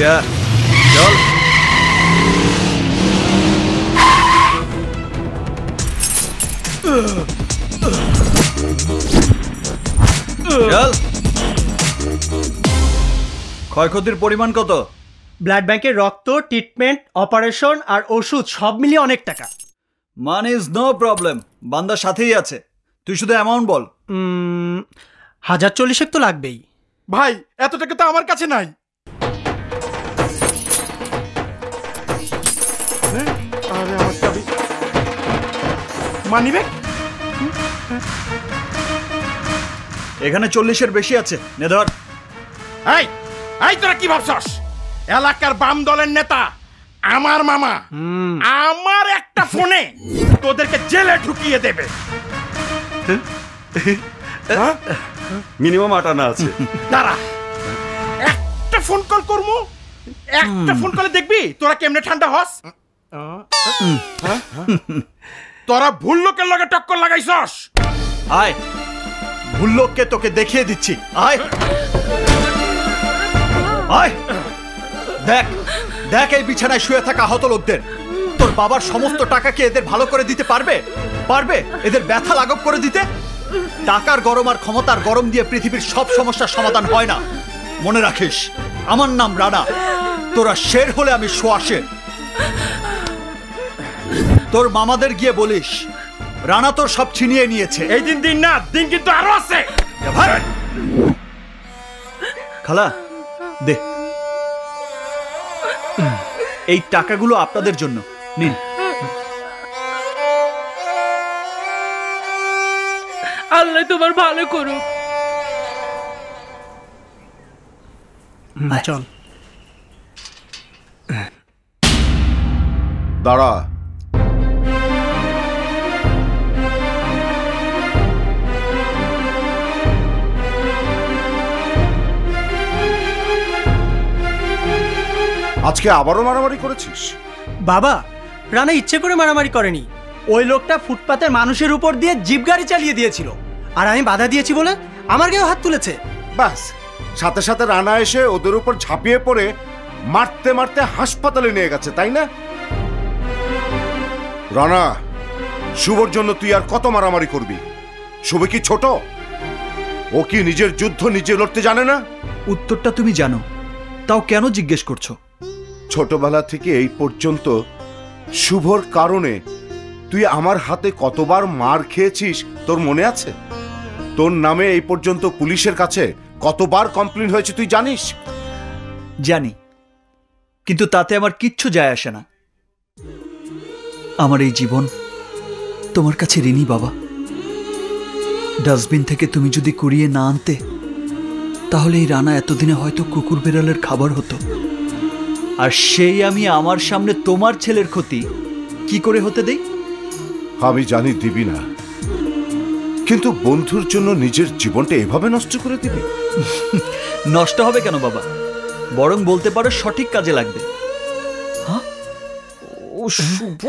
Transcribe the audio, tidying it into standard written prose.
যা চল। চল। ক্ষয়ক্ষতির পরিমাণ কত? ব্লাড ব্যাংকের রক্ত, ট্রিটমেন্ট, অপারেশন আর ওষুধ সব মিলিয়ে অনেক টাকা। মানি ইজ নো প্রবলেম, বান্দার সাথেই আছে। তুই শুধু অ্যামাউন্ট বল। 1,040 তো লাগবেই। ভাই এত টাকা তো আমার কাছে নাই। আরে আমার চাবি, মানিব্যাগ। এখানে 40-এর বেশি আছে, নে ধর। এই এই তোরা কি ভাবছস? এলাকার বাম দলের নেতা আমার মামা আমার একটা ফোনে তোদেরকে জেলে ঢুকিয়ে দেবে। মিনিমাম 8 আনা আছে। দাঁড়া, একটা ফোন কল করবো, একটা ফোন কলে দেখবি তোরা কেমনে ঠান্ডা হস। তোরা ভুল লোকের লগে টক্কর লাগাইছস। আয়, ভুল লোককে তোকে দেখিয়ে দিচ্ছি। আয় আয়, দেখ দেখ এই বিছানায় শুয়ে থাকা আহত লোকদের। তোর বাবার সমস্ত টাকা কি এদের ভালো করে দিতে পারবে? পারবে এদের ব্যথা লাঘব করে দিতে? টাকার গরম আর ক্ষমতার গরম দিয়ে পৃথিবীর সব সমস্যার সমাধান হয় না। মনে রাখিস, আমার নাম রানা। তোরা শের হলে আমি শোয়াশের। তোর মামাদের গিয়ে বলিস রানা তোর সব ছিনিয়ে নিয়েছে। এই দিন না, দিন কিন্তু আরো আছে। খালা দে, এই টাকাগুলো আপনাদের জন্য নিন। আল্লাহ তোমার ভালো করুক। চল। দাঁড়া, আজকে আবারও মারামারি করেছিস? বাবা, রানা ইচ্ছে করে মারামারি করেনি। ওই লোকটা ফুটপাতে মানুষের উপর দিয়ে জিপ গাড়ি চালিয়ে দিয়েছিল, আর আমি বাধা দিয়েছি বলে আমার গায়ে হাত তুলেছে। বাস, সাথে সাথে রানা এসে ওদের উপর ঝাঁপিয়ে পড়ে মারতে মারতে হাসপাতালে নিয়ে গেছে, তাই না? রানা, শুভর জন্য তুই আর কত মারামারি করবি? শুভ কি ছোট? ও কি নিজের যুদ্ধ নিজে লড়তে জানে না? উত্তরটা তুমি জানো, তাও কেন জিজ্ঞেস করছো? ছোটবেলা থেকে এই পর্যন্ত শুভর কারণে তুই আমার হাতে কতবার মার খেয়েছিস তোর মনে আছে? তোর নামে এই পর্যন্ত পুলিশের কাছে কতবার কমপ্লেন হয়েছে তুই জানিস? জানি, কিন্তু তাতে আমার কিচ্ছু যায় আসে না। আমার এই জীবন তোমার কাছে ঋণী বাবা। ডাস্টবিন থেকে তুমি যদি কুড়িয়ে না আনতে, তাহলে এই রানা এতদিনে হয়তো কুকুর বেড়ালের খাবার হতো। আর সেই আমি আমার সামনে তোমার ছেলের ক্ষতি কি করে হতে দেই? আমি জানি দিবি না, কিন্তু বন্ধুর জন্য নিজের জীবনটা এভাবে নষ্ট করে দিবি? নষ্ট হবে কেন বাবা, বরং বলতে পারো সঠিক কাজে লাগবে। হ্যাঁ, ও শুভ